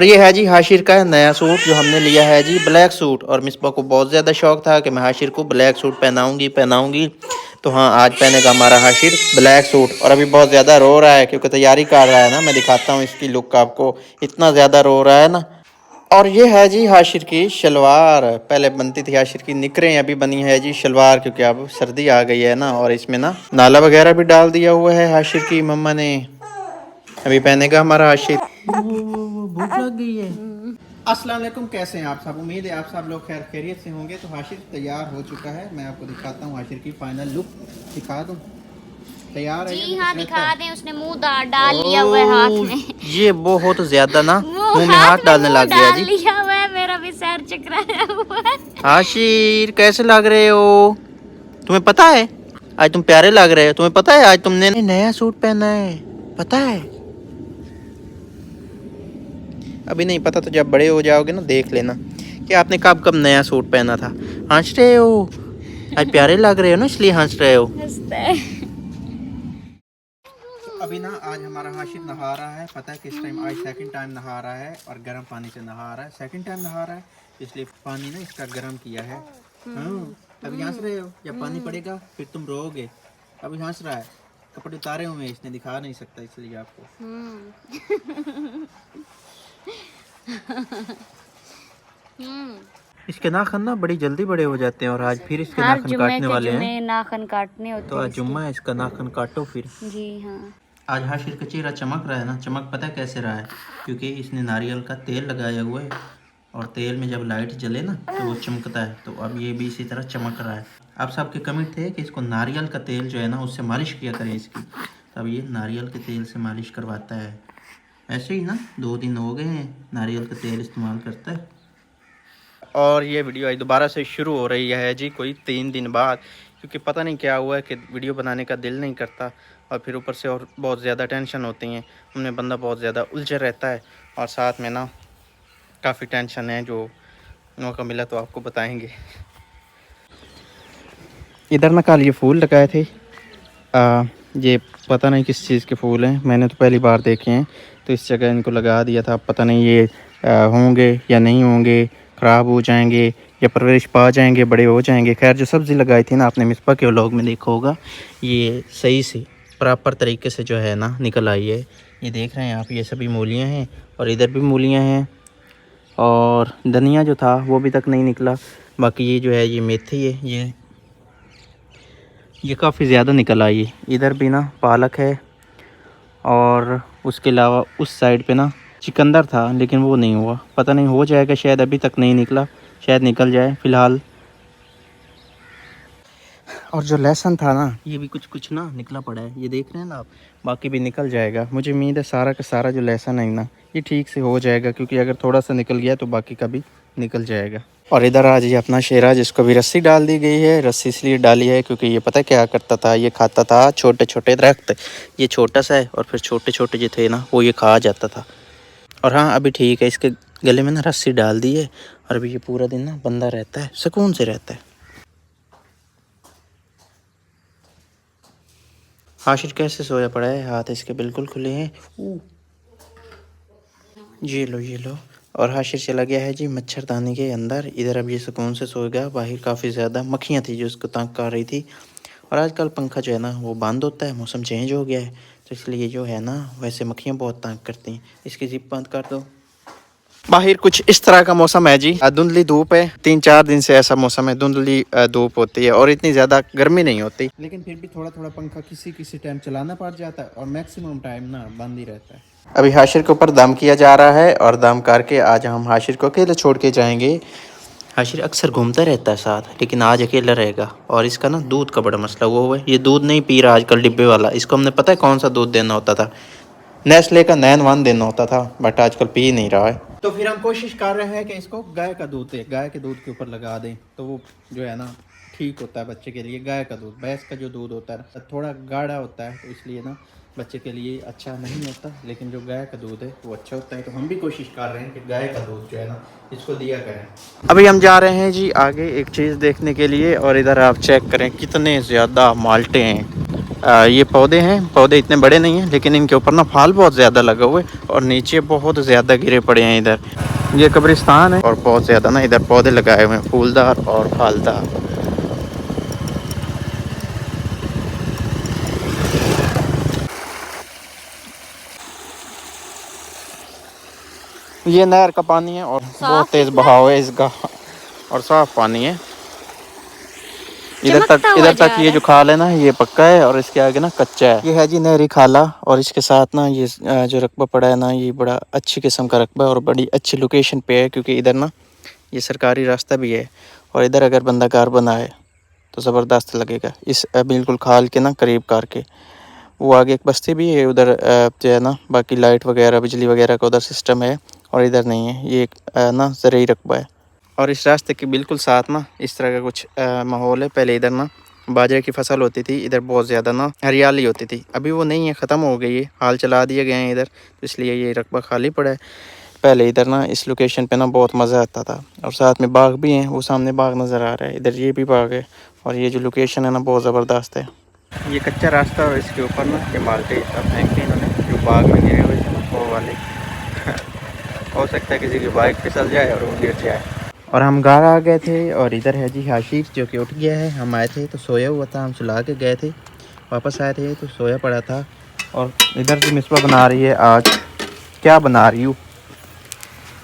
और ये है जी हाशिर का नया सूट जो हमने लिया है जी, ब्लैक सूट। और मिसबा को बहुत ज़्यादा शौक था कि मैं हाशिर को ब्लैक सूट पहनाऊंगी। तो हाँ, आज पहनेगा हमारा हाशिर ब्लैक सूट। और अभी बहुत ज़्यादा रो रहा है क्योंकि तैयारी कर रहा है ना। मैं दिखाता हूँ इसकी लुक आपको, इतना ज़्यादा रो रहा है ना। और ये है जी हाशिर की शलवार। पहले बनती थी हाशिर की निकरें, अभी बनी है जी शलवार क्योंकि अब सर्दी आ गई है ना। और इसमें ना नाला वगैरह भी डाल दिया हुआ है हाशिर की मम्मा ने। अभी पहनेगा हमारा हाशिर। भूख लग गई है। अस्सलाम वालेकुम, कैसे हैं आप सब? उम्मीद है आप सब लोग खैर खैरियत से होंगे। तो हाशिर तैयार हो चुका है। मैं आपको दिखाता हूँ हाशिर की फाइनल लुक, दिखा दूँ। तैयार है जी हाँ, दिखा दें। उसने मुंह डाल लिया हुआ है हाथ में। ये बहुत ज्यादा ना वो मुंह में हाथ डालने लग गया जी। लिया हुआ है, मेरा भी सर चकराया हुआ है। हाशिर कैसे लग रहे हो? तुम्हें पता है आज तुम प्यारे लग रहे हो? तुम्हें पता है आज तुमने नया सूट पहना है? पता है? अभी नहीं पता तो जब बड़े हो जाओगे ना देख लेना कि आपने कब कब नया सूट पहना था। हंस रहे हो? आज प्यारे लग रहे हो ना, इसलिए हंस रहे हो। अभी ना आज हमारा हाशिर नहा रहा है। पता है किस टाइम? आज सेकंड टाइम नहा रहा है और गर्म पानी से नहा रहा है। सेकंड टाइम नहा रहा है इसलिए पानी ना इसका गर्म किया है। हाँ, अभी हंस रहे हो? जब पानी पड़ेगा फिर तुम रोओगे। अभी हंस रहा है, कपड़े उतारे हुए इसने दिखा नहीं सकता इसलिए आपको। इसके नाखन ना बड़ी जल्दी बड़े हो जाते हैं और आज फिर इसके नाखन काटने वाले हैं। नाखन काटने होते तो आज जुम्मा है, इसका नाखन काटो फिर। जी हाँ। आज हाशिर का चेहरा चमक रहा है ना। चमक पता है कैसे रहा है? क्योंकि इसने नारियल का तेल लगाया हुआ है और तेल में जब लाइट जले ना तो वो चमकता है। तो अब ये भी इसी तरह चमक रहा है। आप सबके कमेंट थे कि इसको नारियल का तेल जो है ना उससे मालिश किया करें इसकी। तो अब ये नारियल के तेल से मालिश करवाता है। ऐसे ही ना 2 दिन हो गए हैं नारियल का तेल इस्तेमाल करता है। और ये वीडियो आज दोबारा से शुरू हो रही है जी, कोई 3 दिन बाद। क्योंकि पता नहीं क्या हुआ है कि वीडियो बनाने का दिल नहीं करता और फिर ऊपर से और बहुत ज़्यादा टेंशन होती हैं उनमें। बंदा बहुत ज़्यादा उलझा रहता है और साथ में ना काफ़ी टेंशन है। जो मौका मिला तो आपको बताएंगे। इधर ना कल ये फूल लगाए थे। ये पता नहीं किस चीज़ के फूल हैं, मैंने तो पहली बार देखे हैं। तो इस जगह इनको लगा दिया था। पता नहीं ये होंगे या नहीं होंगे, ख़राब हो जाएंगे या परवरिश पा जाएंगे, बड़े हो जाएंगे। खैर जो सब्ज़ी लगाई थी ना, आपने मिसबा के व्लॉग में देखा होगा, ये सही से प्रॉपर तरीके से जो है ना निकल आई है। ये देख रहे हैं आप, ये सभी मूलियाँ हैं और इधर भी मूलियाँ हैं। और धनिया जो था वो अभी तक नहीं निकला। बाकी ये जो है ये मेथी है, ये काफ़ी ज़्यादा निकल आई है। इधर भी ना पालक है और उसके अलावा उस साइड पे ना चिकंदर था लेकिन वो नहीं हुआ। पता नहीं हो जाएगा शायद, अभी तक नहीं निकला, शायद निकल जाए फ़िलहाल। और जो लहसुन था ना ये भी कुछ कुछ ना निकला पड़ा है, ये देख रहे हैं ना आप। बाकी भी निकल जाएगा। मुझे उम्मीद है सारा का सारा जो लहसुन है ना ये ठीक से हो जाएगा, क्योंकि अगर थोड़ा सा निकल गया तो बाकी का भी निकल जाएगा। और इधर आज ये अपना शेरा जिसको भी रस्सी डाल दी गई है। रस्सी इसलिए डाली है क्योंकि ये पता क्या करता था, ये खाता था छोटे छोटे दरख्त। ये छोटा सा है और फिर छोटे छोटे जो थे ना वो ये खा जाता था। और हाँ अभी ठीक है, इसके गले में ना रस्सी डाल दी है और अभी ये पूरा दिन ना बंदा रहता है, सुकून से रहता है। हाशिर कैसे सोया पड़ा है, हाथ इसके बिल्कुल खुले हैं। ये लो। और हाशिर चला गया है जी मच्छरदानी के अंदर। इधर अब ये सुकून से सोएगा। बाहर काफ़ी ज़्यादा मक्खियाँ थी जो उसको तंग कर रही थी। और आजकल पंखा जो है ना वो बंद होता है, मौसम चेंज हो गया है तो इसलिए जो है ना वैसे मक्खियाँ बहुत तंग करती हैं। इसकी जिप बंद कर दो। बाहर कुछ इस तरह का मौसम है जी, धुंधली धूप है। 3-4 दिन से ऐसा मौसम है, धुंधली धूप होती है और इतनी ज़्यादा गर्मी नहीं होती। लेकिन फिर भी थोड़ा थोड़ा पंखा किसी टाइम चलाना पड़ जाता है और मैक्सिमम टाइम ना बंद ही रहता है। अभी हाशिर के ऊपर दम किया जा रहा है और दम करके आज हम हाशिर को अकेले छोड़ के जाएंगे। हाशिर अक्सर घूमता रहता है साथ, लेकिन आज अकेला रहेगा। और इसका ना दूध का बड़ा मसला हुआ है, ये दूध नहीं पी रहा आजकल डिब्बे वाला। इसको हमने पता है कौन सा दूध देना होता था, नेस्ले का नैन वन देना होता था, बट आजकल पी नहीं रहा है। तो फिर हम कोशिश कर रहे हैं कि इसको गाय का दूध दे, गाय के दूध के ऊपर लगा दें तो वो जो है ना ठीक होता है बच्चे के लिए। गाय का दूध, भैंस का जो दूध होता है थोड़ा गाढ़ा होता है तो इसलिए ना बच्चे के लिए अच्छा नहीं होता, लेकिन जो गाय का दूध है वो अच्छा होता है। तो हम भी कोशिश कर रहे हैं कि गाय का दूध जो है ना इसको दिया करें। अभी हम जा रहे हैं जी आगे एक चीज़ देखने के लिए और इधर आप चेक करें कितने ज़्यादा माल्टे हैं। ये पौधे हैं, पौधे इतने बड़े नहीं हैं लेकिन इनके ऊपर ना फाल बहुत ज़्यादा लगा हुए और नीचे बहुत ज़्यादा गिरे पड़े हैं इधर। ये कब्रिस्तान है और बहुत ज़्यादा ना इधर पौधे लगाए हुए हैं फूलदार और फालदार। ये नहर का पानी है और बहुत तेज़ बहाव है इसका और साफ पानी है। इधर तक ये जो खाल है ना ये पक्का है और इसके आगे ना कच्चा है। ये है जी नहरी खाला और इसके साथ ना ये जो रकबा पड़ा है ना ये बड़ा अच्छी किस्म का रकबा है और बड़ी अच्छी लोकेशन पे है क्योंकि इधर ना ये सरकारी रास्ता भी है और इधर अगर बंदा कार बनाए तो ज़बरदस्त लगेगा। इस बिल्कुल खाल के ना करीब कार के वो आगे एक बस्ती भी है उधर जो है ना बाकी लाइट वगैरह बिजली वगैरह का उधर सिस्टम है और इधर नहीं है। ये एक ना ज़रूरी रकबा है और इस रास्ते के बिल्कुल साथ ना इस तरह का कुछ माहौल है। पहले इधर ना बाजरे की फसल होती थी, इधर बहुत ज़्यादा ना हरियाली होती थी, अभी वो नहीं है, ख़त्म हो गई है, हाल चला दिए गए हैं इधर, तो इसलिए ये रकबा खाली पड़ा है। पहले इधर ना इस लोकेशन पे ना बहुत मज़ा आता था और साथ में बाग भी हैं, वो सामने बाग नज़र आ रहा है, इधर ये भी बाग है और ये जो लोकेशन है ना बहुत ज़बरदस्त है। ये कच्चा रास्ता और इसके ऊपर ना ये माल्टे फेंकते इन्होंने जो बाग में गिरे हुए थे वो वाले हो सकता है किसी की बाइक फिसल जाए और वो गिर जाए। और हम घर आ गए थे और इधर है जी आशीष जो कि उठ गया है। हम आए थे तो सोया हुआ था, हम सुला के गए थे, वापस आए थे तो सोया पड़ा था। और इधर से मिसबा बना रही है। आज क्या बना रही हूँ?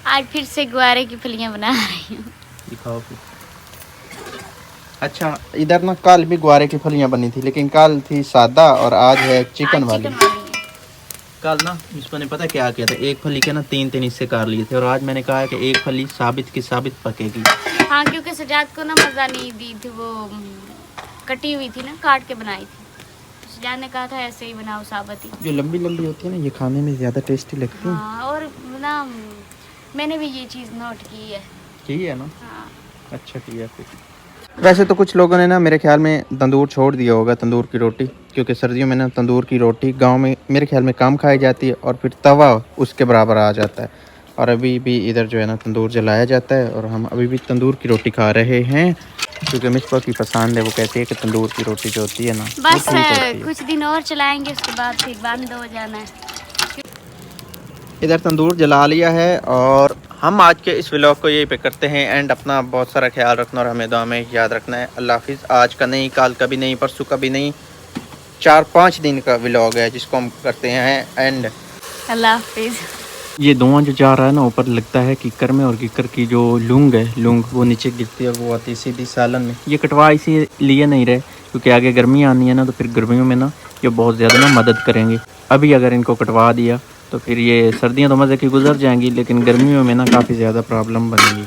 आज फिर से गुआरे की फलियां बना रही हूँ। दिखाओ फिर। अच्छा, इधर ना कल भी गुआरे की फलियां बनी थी लेकिन कल थी सादा और आज है चिकन वाली। कल ना मिसबा ने पता क्या किया था, एक फली के ना 3 हिस्से कर लिए थे और आज मैंने कहा है कि एक फली साबित की साबित पकेगी। हाँ, क्योंकि सजाद को ना मज़ा नहीं दी थी, वो कटी हुई थी ना, काट के बनाई थी। सजाद ने कहा था ऐसे ही बनाओ साबित ही। जो लंबी लंबी होती है ना ये खाने में ज़्यादा टेस्टी लगती है। हाँ, और ना मैंने भी ये चीज़ नोट की है। यही है ना? हाँ। अच्छा किया फिर। वैसे तो कुछ लोगों ने ना मेरे ख्याल में तंदूर छोड़ दिया होगा, तंदूर की रोटी, क्योंकि सर्दियों में ना तंदूर की रोटी गांव में मेरे ख्याल में कम खाई जाती है और फिर तवा उसके बराबर आ जाता है। और अभी भी इधर जो है ना तंदूर जलाया जाता है और हम अभी भी तंदूर की रोटी खा रहे हैं क्योंकि मिसबा की पसंद है। वो कहती है कि तंदूर की रोटी जो होती है ना बस कुछ दिन और चलाएंगे, उसके बाद फिर बंद हो जाना है। इधर तंदूर जला लिया है और हम आज के इस व्लॉग को यहीं पे करते हैं एंड। अपना बहुत सारा ख्याल रखना और हमें दुआ में याद रखना है। अल्लाह हाफिज़। आज का नहीं, कल का भी नहीं, परसों का भी नहीं, 4-5 दिन का व्लॉग है जिसको हम करते हैं एंड। अल्लाह हाफिज़। ये धुआं जो जा रहा है ना ऊपर, लगता है कीकर में और कीकर की जो लूंग है, लूंग वो नीचे गिरती है और वो आती है सीधी सालन में। ये कटवा इसीलिए नहीं रहे क्योंकि आगे गर्मी आनी है ना, तो फिर गर्मियों में ना ये बहुत ज़्यादा ना मदद करेंगे। अभी अगर इनको कटवा दिया तो फिर ये सर्दियाँ तो मज़े की गुजर जाएंगी लेकिन गर्मियों में ना काफ़ी ज़्यादा प्रॉब्लम बनेगी।